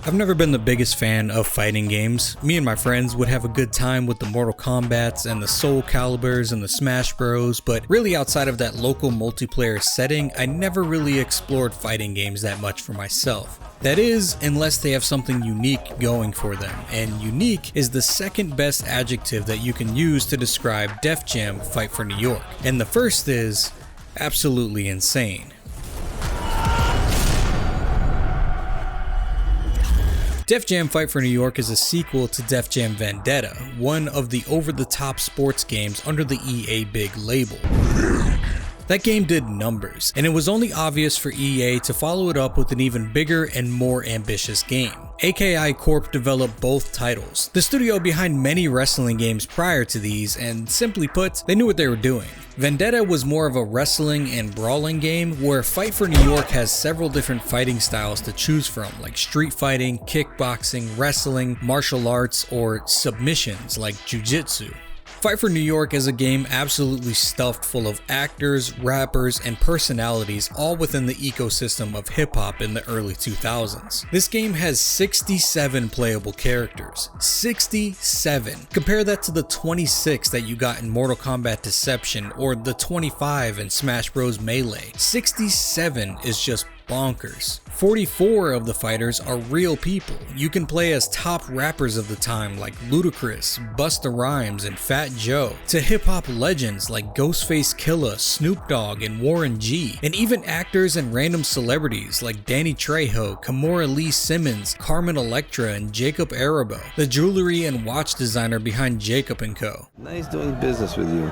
I've never been the biggest fan of fighting games. Me and my friends would have a good time with the Mortal Kombats and the Soul Caliburs and the Smash Bros, but really outside of that local multiplayer setting, I never really explored fighting games that much for myself. That is, unless they have something unique going for them, and unique is the second best adjective that you can use to describe Def Jam Fight for New York. And the first is absolutely insane. Def Jam Fight for New York is a sequel to Def Jam Vendetta, one of the over-the-top sports games under the EA big label. That game did numbers, and it was only obvious for EA to follow it up with an even bigger and more ambitious game. AKI Corp developed both titles, the studio behind many wrestling games prior to these, and simply put, they knew what they were doing. Vendetta was more of a wrestling and brawling game, where Fight for New York has several different fighting styles to choose from, like street fighting, kickboxing, wrestling, martial arts, or submissions like jiu-jitsu. Fight for New York is a game absolutely stuffed full of actors, rappers, and personalities, all within the ecosystem of hip-hop in the early 2000s. This game has 67 playable characters. 67! Compare that to the 26 that you got in Mortal Kombat Deception or the 25 in Smash Bros. Melee. 67 is just bonkers. 44 of the fighters are real people. You can play as top rappers of the time like Ludacris, Busta Rhymes, and Fat Joe, to hip-hop legends like Ghostface Killah, Snoop Dogg, and Warren G, and even actors and random celebrities like Danny Trejo, Kimora Lee Simmons, Carmen Electra, and Jacob Arabo, the jewelry and watch designer behind Jacob & Co. Nice doing business with you.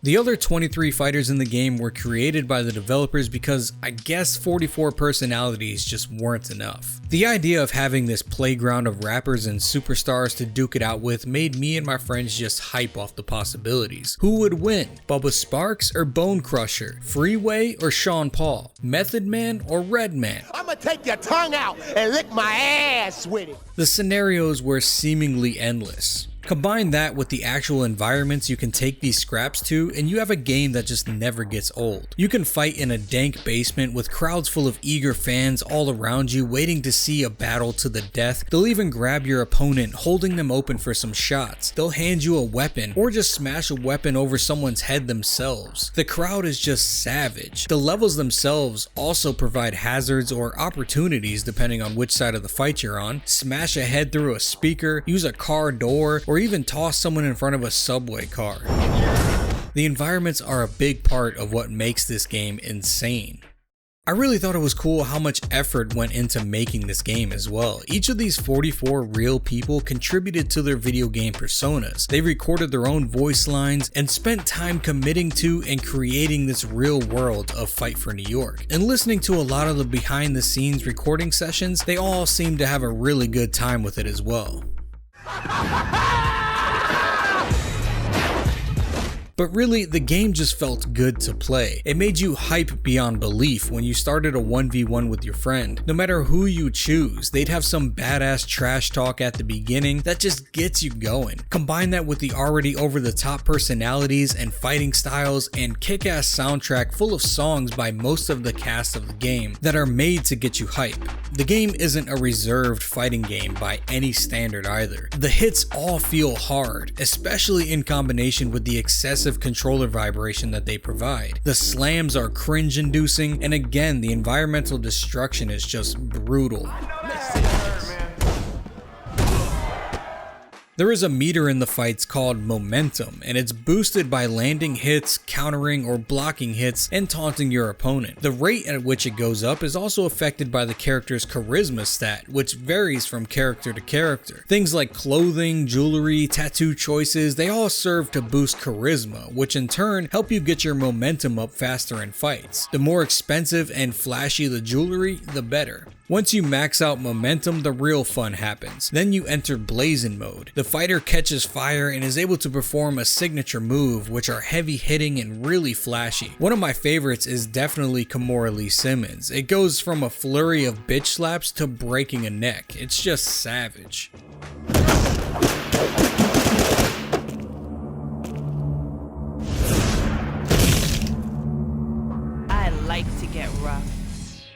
The other 23 fighters in the game were created by the developers because I guess 44 personalities just weren't enough. The idea of having this playground of rappers and superstars to duke it out with made me and my friends just hype off the possibilities. Who would win? Bubba Sparks or Bone Crusher? Freeway or Sean Paul? Method Man or Redman? I'ma take your tongue out and lick my ass with it. The scenarios were seemingly endless. Combine that with the actual environments you can take these scraps to, and you have a game that just never gets old. You can fight in a dank basement with crowds full of eager fans all around you waiting to see a battle to the death. They'll even grab your opponent, holding them open for some shots. They'll hand you a weapon, or just smash a weapon over someone's head themselves. The crowd is just savage. The levels themselves also provide hazards or opportunities depending on which side of the fight you're on. Smash a head through a speaker, use a car door, or even toss someone in front of a subway car. The environments are a big part of what makes this game insane. I really thought it was cool how much effort went into making this game as well. Each of these 44 real people contributed to their video game personas. They recorded their own voice lines and spent time committing to and creating this real world of Fight for New York. And listening to a lot of the behind the scenes recording sessions, they all seemed to have a really good time with it as well. But really, the game just felt good to play. It made you hype beyond belief when you started a 1v1 with your friend. No matter who you choose, they'd have some badass trash talk at the beginning that just gets you going. Combine that with the already over-the-top personalities and fighting styles and kick-ass soundtrack full of songs by most of the cast of the game that are made to get you hype. The game isn't a reserved fighting game by any standard either. The hits all feel hard, especially in combination with the excessive controller vibration that they provide. The slams are cringe-inducing, and again, the environmental destruction is just brutal. There is a meter in the fights called momentum, and it's boosted by landing hits, countering or blocking hits, and taunting your opponent. The rate at which it goes up is also affected by the character's charisma stat, which varies from character to character. Things like clothing, jewelry, tattoo choices, they all serve to boost charisma, which in turn help you get your momentum up faster in fights. The more expensive and flashy the jewelry, the better. Once you max out momentum, the real fun happens. Then you enter blazing mode. The fighter catches fire and is able to perform a signature move, which are heavy hitting and really flashy. One of my favorites is definitely Kimora Lee Simmons. It goes from a flurry of bitch slaps to breaking a neck. It's just savage. I like to get rough.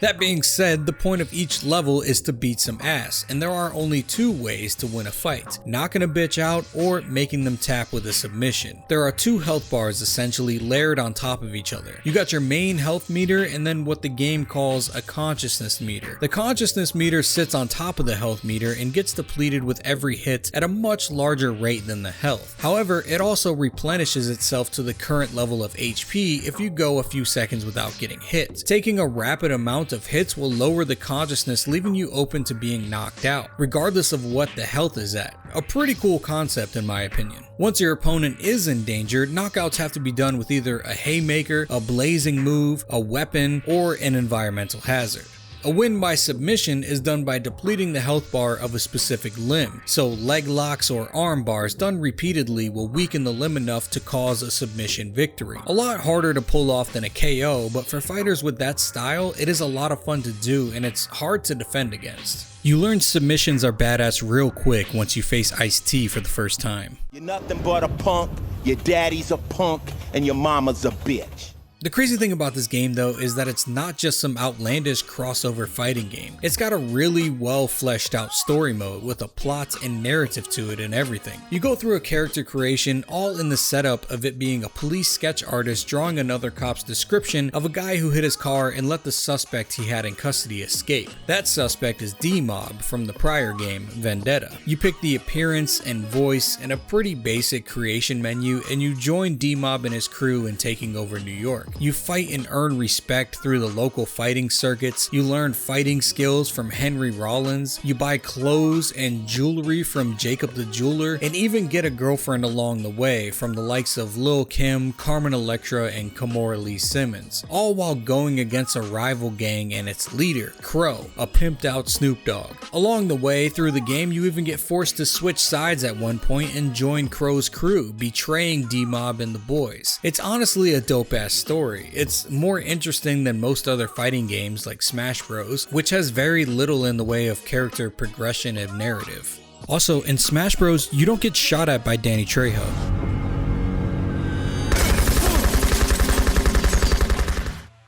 That being said, the point of each level is to beat some ass, and there are only two ways to win a fight: knocking a bitch out or making them tap with a submission. There are two health bars essentially layered on top of each other. You got your main health meter and then what the game calls a consciousness meter. The consciousness meter sits on top of the health meter and gets depleted with every hit at a much larger rate than the health. However, it also replenishes itself to the current level of HP if you go a few seconds without getting hit. Taking a rapid amount of hits will lower the consciousness, leaving you open to being knocked out, regardless of what the health is at. A pretty cool concept in my opinion. Once your opponent is in danger, knockouts have to be done with either a haymaker, a blazing move, a weapon, or an environmental hazard. A win by submission is done by depleting the health bar of a specific limb, so leg locks or arm bars done repeatedly will weaken the limb enough to cause a submission victory. A lot harder to pull off than a KO, but for fighters with that style, it is a lot of fun to do and it's hard to defend against. You learn submissions are badass real quick once you face Ice-T for the first time. You're nothing but a punk, your daddy's a punk, and your mama's a bitch. The crazy thing about this game though is that it's not just some outlandish crossover fighting game. It's got a really well fleshed out story mode with a plot and narrative to it and everything. You go through a character creation all in the setup of it being a police sketch artist drawing another cop's description of a guy who hit his car and let the suspect he had in custody escape. That suspect is D-Mob from the prior game, Vendetta. You pick the appearance and voice and a pretty basic creation menu and you join D-Mob and his crew in taking over New York. You fight and earn respect through the local fighting circuits, you learn fighting skills from Henry Rollins, you buy clothes and jewelry from Jacob the Jeweler, and even get a girlfriend along the way from the likes of Lil' Kim, Carmen Electra, and Kimora Lee Simmons, all while going against a rival gang and its leader, Crow, a pimped out Snoop Dogg. Along the way through the game, you even get forced to switch sides at one point and join Crow's crew, betraying D-Mob and the boys. It's honestly a dope ass story. It's more interesting than most other fighting games like Smash Bros, which has very little in the way of character progression and narrative. Also, in Smash Bros, you don't get shot at by Danny Trejo.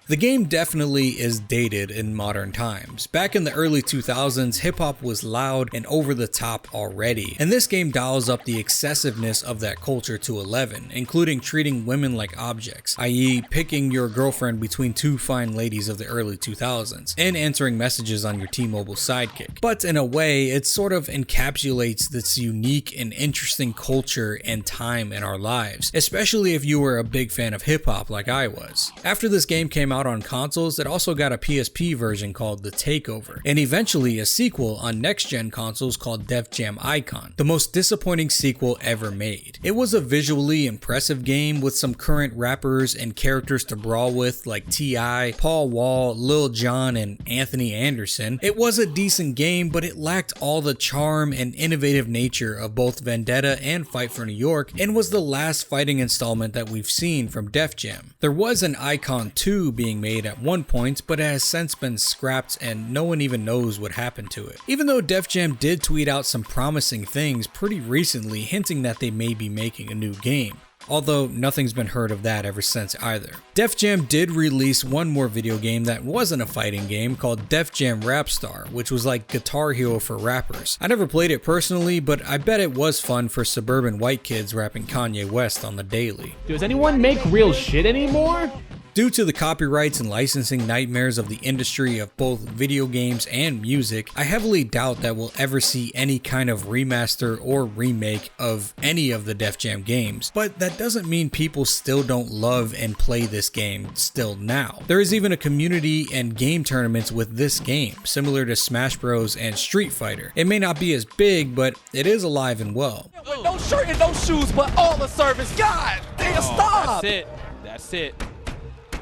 The game definitely is dated in modern times. Back in the early 2000s, hip-hop was loud and over the top already, and this game dials up the excessiveness of that culture to 11, including treating women like objects, i.e. picking your girlfriend between two fine ladies of the early 2000s, and answering messages on your T-Mobile sidekick. But in a way, it sort of encapsulates this unique and interesting culture and time in our lives, especially if you were a big fan of hip-hop like I was. After this game came out on consoles, it also got a PSP version called The Takeover, and eventually a sequel on next-gen consoles called Def Jam Icon, the most disappointing sequel ever made. It was a visually impressive game with some current rappers and characters to brawl with like T.I., Paul Wall, Lil Jon, and Anthony Anderson. It was a decent game, but it lacked all the charm and innovative nature of both Vendetta and Fight for New York, and was the last fighting installment that we've seen from Def Jam. There was an Icon 2 being made at one point, but it has since been scrapped and no one even knows what happened to it. Even though Def Jam did tweet out some promising things pretty recently hinting that they may be making a new game, although nothing's been heard of that ever since either. Def Jam did release one more video game that wasn't a fighting game called Def Jam Rap Star, which was like Guitar Hero for rappers. I never played it personally, but I bet it was fun for suburban white kids rapping Kanye West on the daily. Does anyone make real shit anymore? Due to the copyrights and licensing nightmares of the industry of both video games and music, I heavily doubt that we'll ever see any kind of remaster or remake of any of the Def Jam games, but that doesn't mean people still don't love and play this game still now. There is even a community and game tournaments with this game, similar to Smash Bros and Street Fighter. It may not be as big, but it is alive and well. With no shirt and no shoes, but all the service. God damn, stop! That's it. That's it.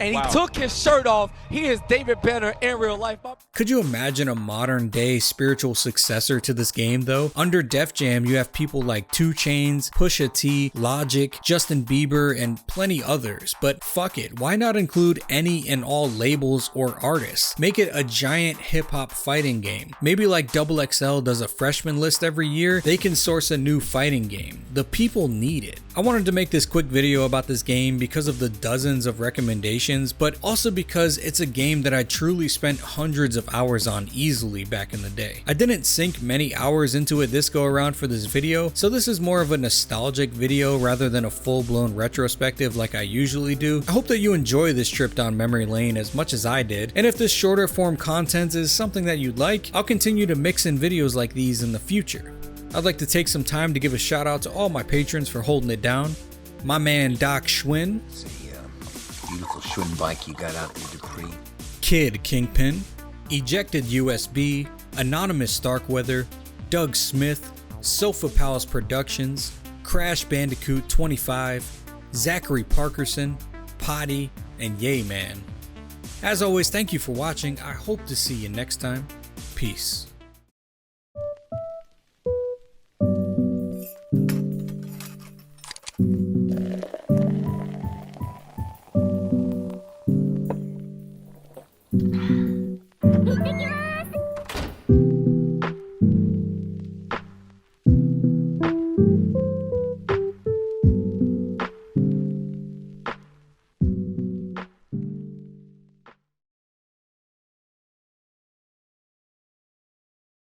And he took his shirt off. He is David Banner in real life. Could you imagine a modern day spiritual successor to this game though? Under Def Jam, you have people like 2 Chainz, Pusha T, Logic, Justin Bieber, and plenty others. But fuck it, why not include any and all labels or artists? Make it a giant hip hop fighting game. Maybe like XXL does a freshman list every year, they can source a new fighting game. The people need it. I wanted to make this quick video about this game because of the dozens of recommendations, but also because it's a game that I truly spent hundreds of hours on easily back in the day. I didn't sink many hours into it this go around for this video, so this is more of a nostalgic video rather than a full-blown retrospective like I usually do. I hope that you enjoy this trip down memory lane as much as I did, and if this shorter form content is something that you'd like, I'll continue to mix in videos like these in the future. I'd like to take some time to give a shout out to all my patrons for holding it down. My man Doc Schwinn. It's a beautiful Schwinn bike you got out there, Dupree. Kid Kingpin. Ejected USB. Anonymous Starkweather. Doug Smith. Sofa Palace Productions. Crash Bandicoot 25. Zachary Parkerson. Potty. And Yay Man. As always, thank you for watching. I hope to see you next time. Peace.